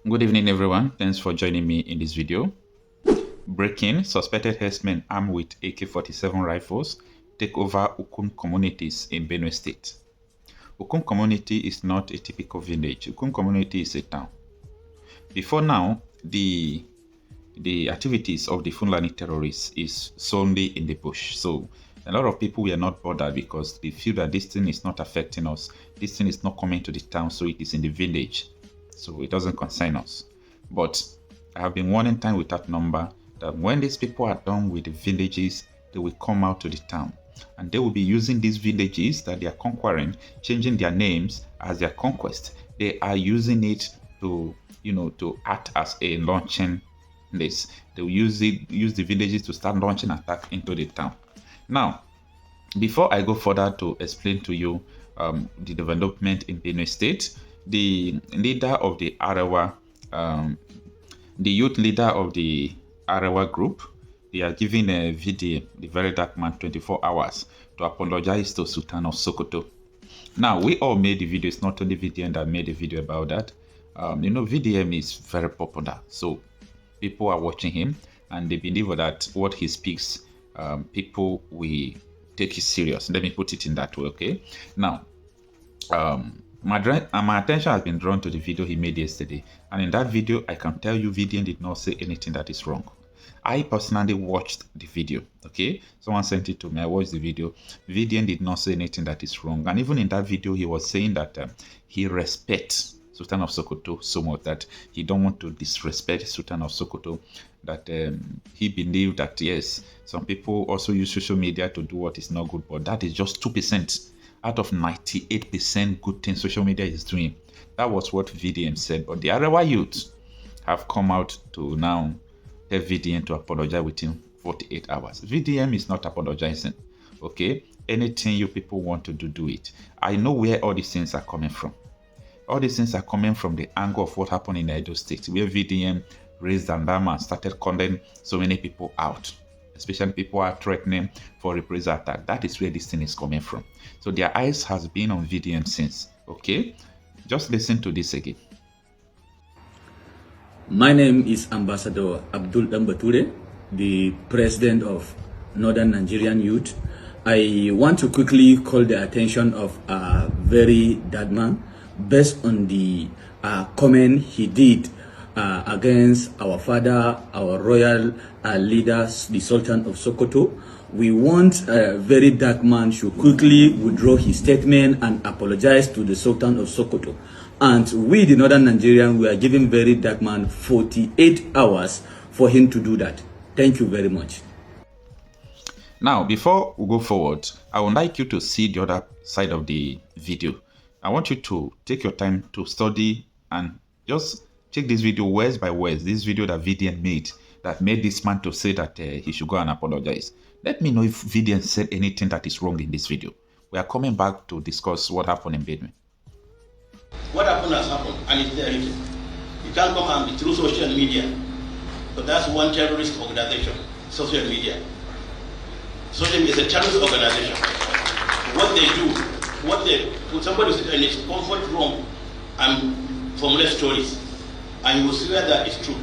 Good evening, everyone. Thanks for joining me in this video. Breaking: suspected herdsmen armed with AK-47 rifles take over Ukum communities in Benue State. Ukum community is not a typical village. Ukum community is a town. Before now, the activities of the Fulani terrorists is solely in the bush. So a lot of people were not bothered because they feel that this thing is not affecting us. This thing is not coming to the town, so it is in the village. So it doesn't concern us. But I have been warning time without number that when these people are done with the villages, they will come out to the town. And they will be using these villages that they are conquering, changing their names as their conquest. They are using it to, to act as a launching place. They will use the villages to start launching attack into the town. Now, before I go further to explain to you the development in Benue State, the leader of the Arewa, the youth leader of the Arewa group, they are giving a VDM, the very dark man, 24 hours to apologize to Sultan of Sokoto. Now, we all made the video. It's not only VDM that made a video about that. VDM is very popular, so people are watching him and they believe that what he speaks, people will take it serious. Let me put it in that way, okay? Now, my attention has been drawn to the video he made yesterday, and in that video I can tell you VDM did not say anything that is wrong. I personally watched the video, okay? Someone sent it to me. I watched the video. VDM did not say anything that is wrong, and even in that video he was saying that he respects Sultan of Sokoto so much that he don't want to disrespect Sultan of Sokoto, that he believed that yes, some people also use social media to do what is not good, but that is just 2% out of 98% good things social media is doing. That was what VDM said, but the Arewa youth have come out to now tell VDM to apologize within 48 hours. VDM is not apologizing, okay? Anything you people want to do, do it. I know where all these things are coming from. All these things are coming from the angle of what happened in Edo State, where VDM raised an alarm and started calling so many people out. Especially people are threatening for reprisal attack. That is where this thing is coming from. So their eyes has been on VDM since. Okay, just listen to this again. My name is Ambassador Abdul Dambature, the president of Northern Nigerian Youth. I want to quickly call the attention of a very bad man based on the comment he did against our father, our royal leaders, the Sultan of Sokoto. We want a very dark man should quickly withdraw his statement and apologize to the Sultan of Sokoto. And we, the Northern Nigerian, we are giving very dark man 48 hours for him to do that. Thank you very much. Now, before we go forward, I would like you to see the other side of the video. I want you to take your time to study and just check this video words by words, this video that VDM made that made this man to say that he should go and apologize. Let me know if VDM said anything that is wrong in this video. We are coming back to discuss what happened in Benue. What happened has happened, and it's there written. You can't come and be through social media, but that's one terrorist organization, social media. Social media is a terrorist organization. What they do, when somebody is in his comfort room and formulate stories, and you will swear that it's true.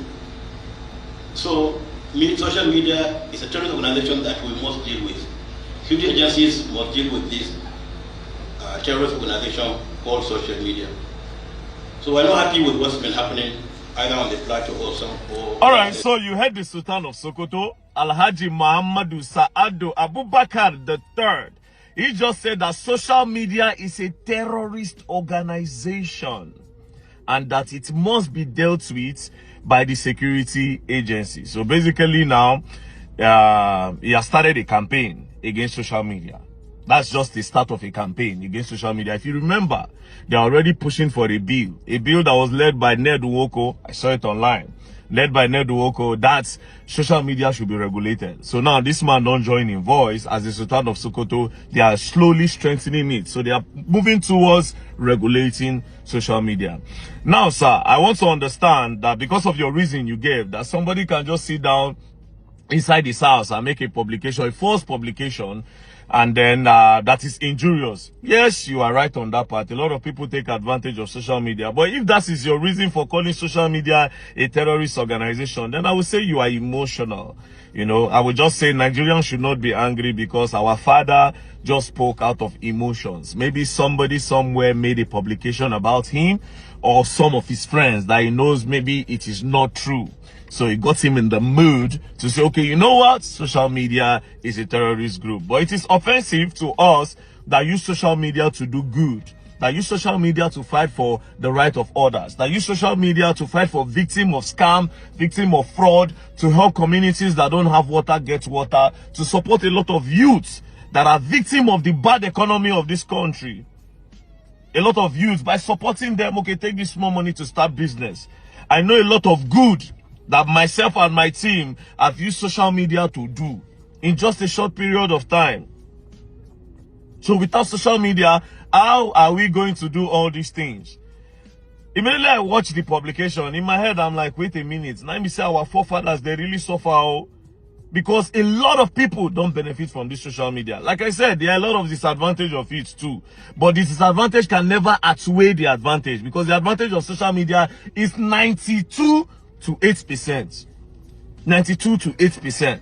So, social media is a terrorist organization that we must deal with. Security agencies must deal with this terrorist organization called social media. So we're not happy with what's been happening either on the plateau or some. All right, so you heard the Sultan of Sokoto, Alhaji Muhammadu Sa'adu Abubakar III. He just said that social media is a terrorist organization and that it must be dealt with by the security agency. So basically now, he has started a campaign against social media. That's just the start of a campaign against social media. If you remember, they're already pushing for a bill that was led by Ned Nwoko. I saw it online. Led by Ned Nwoko, that social media should be regulated. So now this man don't join in voice as the Sultan of Sokoto. They are slowly strengthening it. So they are moving towards regulating social media. Now, sir, I want to understand that because of your reason you gave, that somebody can just sit down inside his house and make a publication, a false publication, and then that is injurious. Yes, you are right on that part. A lot of people take advantage of social media. But if that is your reason for calling social media a terrorist organization, then I would say you are emotional. You know, I would just say Nigerians should not be angry because our father just spoke out of emotions. Maybe somebody somewhere made a publication about him or some of his friends that he knows maybe it is not true. So it got him in the mood to say, okay, you know what? Social media is a terrorist group. But it is offensive to us that use social media to do good, that use social media to fight for the right of others, that use social media to fight for victims of scam, victims of fraud, to help communities that don't have water get water, to support a lot of youths that are victims of the bad economy of this country. A lot of youths, by supporting them, okay, take this small money to start business. I know a lot of good that myself and my team have used social media to do in just a short period of time. So without social media, how are we going to do all these things? Immediately I watched the publication, in my head I'm like, wait a minute, let me say our forefathers, they really suffer, because a lot of people don't benefit from this social media. Like I said, there are a lot of disadvantage of it too. But the disadvantage can never outweigh the advantage, because the advantage of social media is 92 to 8%. 92 to 8%.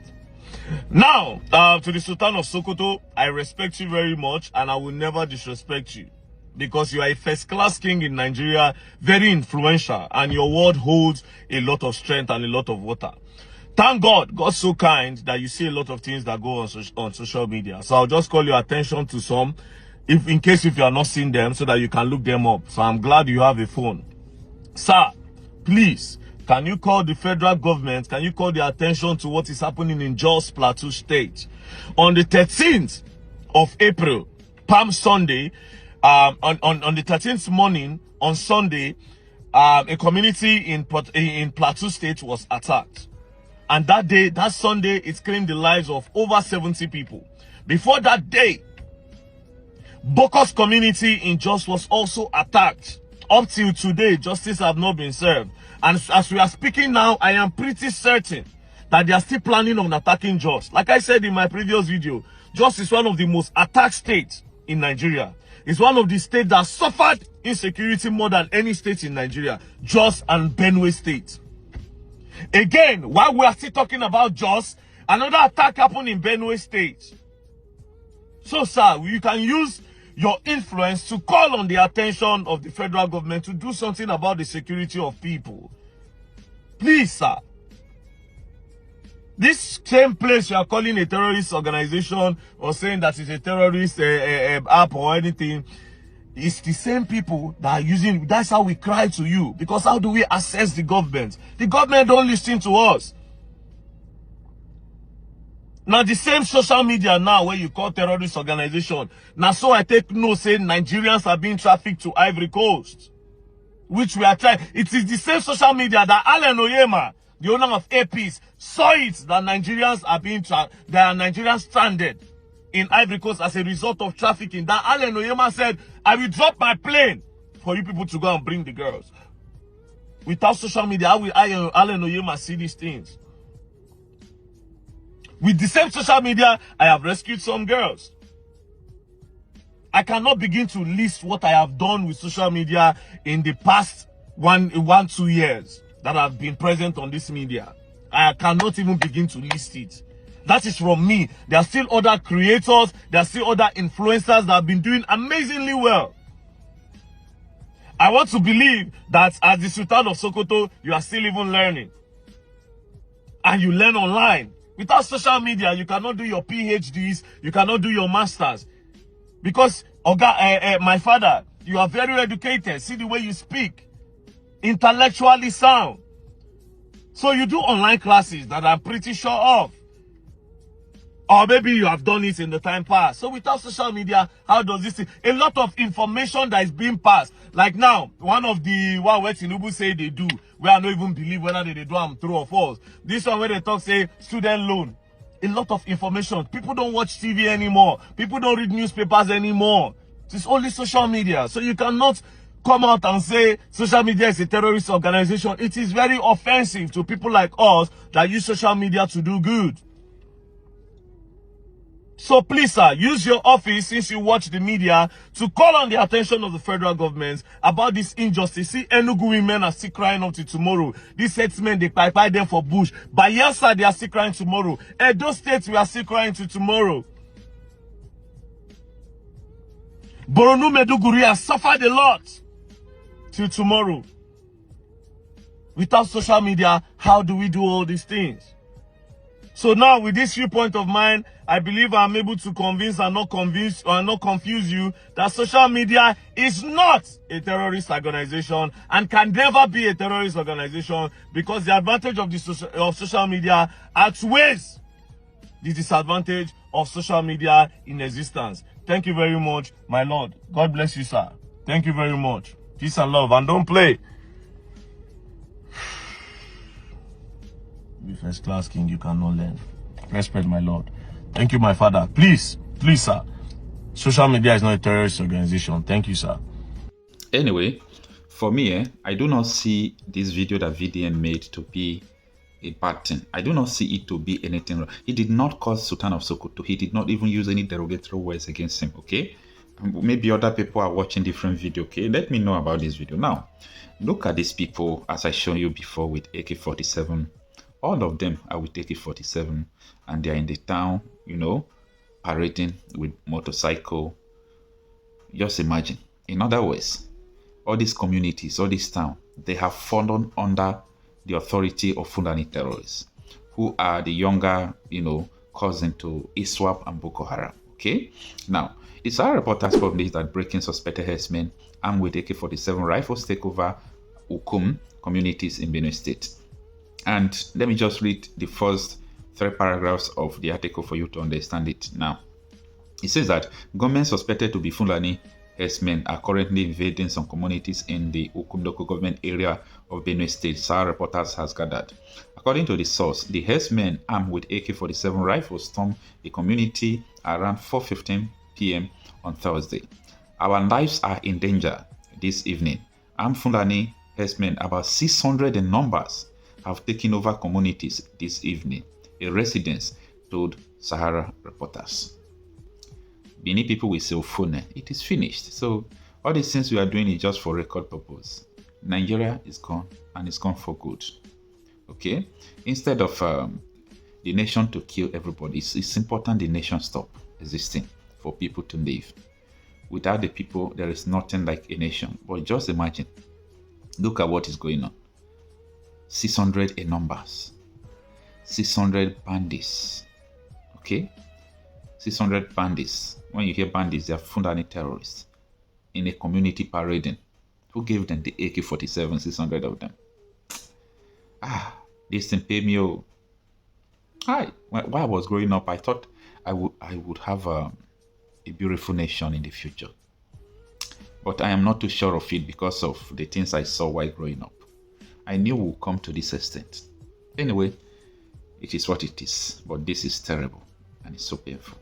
Now, to the Sultan of Sokoto, I respect you very much and I will never disrespect you, because you are a first-class king in Nigeria, very influential, and your word holds a lot of strength and a lot of water. Thank God, God's so kind that you see a lot of things that go on social media. So I'll just call your attention to some, in case you are not seeing them, so that you can look them up. So I'm glad you have a phone. Sir, please, can you call the federal government? Can you call their attention to what is happening in Jos Plateau State? On the 13th of April, Palm Sunday, on the 13th morning, on Sunday, a community in Plateau State was attacked. And that day, that Sunday, it claimed the lives of over 70 people. Before that day, Boko's community in Jos was also attacked. Up till today, justice have not been served. And as we are speaking now, I am pretty certain that they are still planning on attacking Jos. Like I said in my previous video, Jos is one of the most attacked states in Nigeria. It's one of the states that suffered insecurity more than any state in Nigeria. Jos and Benue State. Again, while we are still talking about Jos, another attack happened in Benue State. So, sir, you can use your influence to call on the attention of the federal government to do something about the security of people. Please, sir. This same place you are calling a terrorist organization or saying that it's a terrorist app or anything, it's the same people that are using. That's how we cry to you. Because how do we assess the government? The government don't listen to us. Now the same social media now where you call terrorist organization. Now so I take note saying Nigerians are being trafficked to Ivory Coast. Which we are trying. It is the same social media that Alan Oyema, the owner of APs, saw it that Nigerians are being there are Nigerians stranded in Ivory Coast as a result of trafficking. That Alan Oyema said, I will drop my plane for you people to go and bring the girls. Without social media, how will Alan Oyema see these things? With the same social media, I have rescued some girls. I cannot begin to list what I have done with social media in the past 2 years that I've been present on this media. I cannot even begin to list it. That is from me. There are still other creators, there are still other influencers that have been doing amazingly well. I want to believe that as the Sultan of Sokoto, you are still even learning. And you learn online. Without social media, you cannot do your PhDs, you cannot do your masters. Because, my father, you are very educated. See the way you speak. Intellectually sound. So you do online classes that I'm pretty sure of. Or maybe you have done it in the time past. So without social media, how does this... A lot of information that is being passed. Like now, one of the what Tinubu say they do, where I don't even believe whether they do them true or false. This one where they talk, say, student loan. A lot of information. People don't watch TV anymore. People don't read newspapers anymore. It's only social media. So you cannot come out and say social media is a terrorist organization. It is very offensive to people like us that use social media to do good. So please, sir, use your office, since you watch the media, to call on the attention of the federal government about this injustice. See, Enugu women are still crying up to tomorrow. These herdsmen, they buy them for bush. Bayelsa, they are still crying tomorrow. Edo State, we are still crying to tomorrow. Borno, Meduguri has suffered a lot till tomorrow. Without social media, how do we do all these things? So now, with this viewpoint of mine, I believe I'm able to convince and not confuse you that social media is not a terrorist organization and can never be a terrorist organization, because the advantage of social media outweighs the disadvantage of social media in existence. Thank you very much, my lord. God bless you, sir. Thank you very much. Peace and love, and don't play. Be first class king, you cannot learn. Respect, my lord. Thank you, my father. Please, sir. Social media is not a terrorist organization. Thank you, sir. Anyway, for me, I do not see this video that VDM made to be a bad thing. I do not see it to be anything wrong. He did not call Sultan of Sokoto. He did not even use any derogatory words against him, okay? Maybe other people are watching different video, okay? Let me know about this video. Now, look at these people, as I showed you before, with AK-47. All of them are with AK-47, and they are in the town, you know, parading with motorcycle. Just imagine. In other words, all these communities, all this town, they have fallen under the authority of Fulani terrorists, who are the younger, you know, cousin to ISWAP and Boko Haram. Okay. Now, the SaharaReporters published that breaking suspected herdsmen armed with AK-47 rifles take over Ukum communities in Benue State. And let me just read the first 3 paragraphs of the article for you to understand it. Now, it says that government suspected to be Fulani herdsmen are currently invading some communities in the Ukum local government area of Benue State, SaharaReporters has gathered. According to the source, the herdsmen armed with AK-47 rifles stormed the community around 4:15 p.m. on Thursday. Our lives are in danger this evening. Armed Fulani herdsmen, about 600 in numbers, have taken over communities this evening, a resident told SaharaReporters. Benin people will say, Ofone, it is finished. So all these things we are doing is just for record purpose. Nigeria is gone, and it's gone for good. Okay? Instead of the nation to kill everybody, it's important the nation stop existing for people to live. Without the people, there is nothing like a nation. But just imagine, look at what is going on. 600 in numbers, 600 bandits. Okay? 600 bandits. When you hear bandits, they are Fulani terrorists in a community parading. Who gave them the AK-47, 600 of them? This thing paid me. While I was growing up, I thought I would have a beautiful nation in the future. But I am not too sure of it because of the things I saw while growing up. I knew we'll come to this extent. Anyway, it is what it is. But this is terrible, and it's so painful.